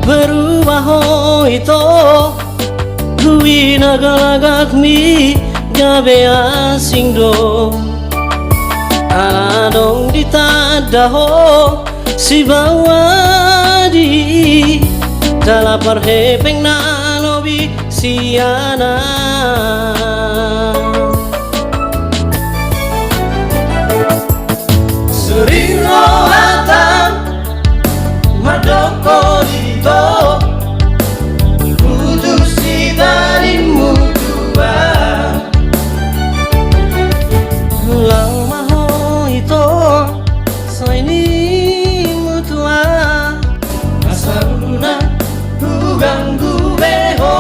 berubah itu Kui nagalagak mi gabe asing do Adong ditadaho si bawadi Dala parhepeng na lobi siana Serino hatam madoko dito Kudusi dari mutua Lau maho ito Soini mutua Asaruna Huganggu beho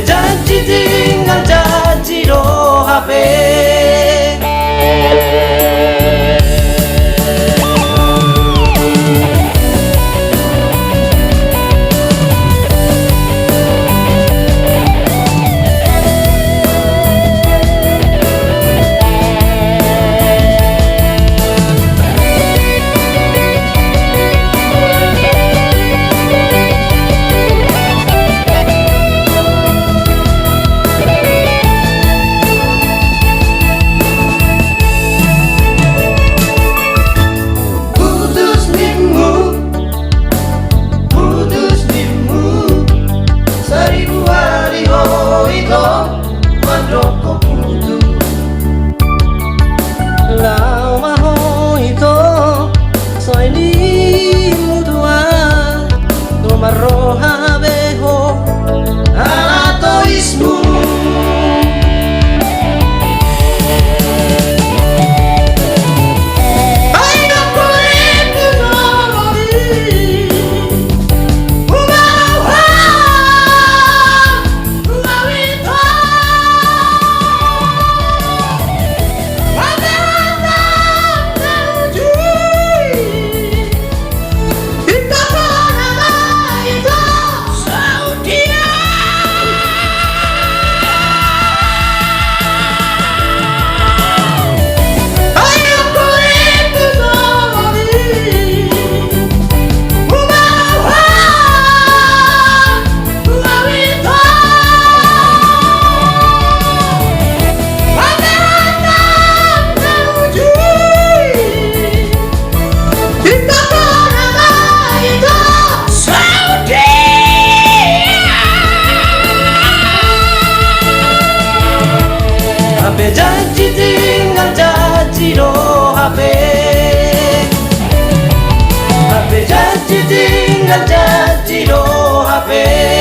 Janji tinggal janji do HP Lau maho ito Soini mutua Tumaroha beho Alato ismu Janji tinggal janji do HP HP janji tinggal janji do HP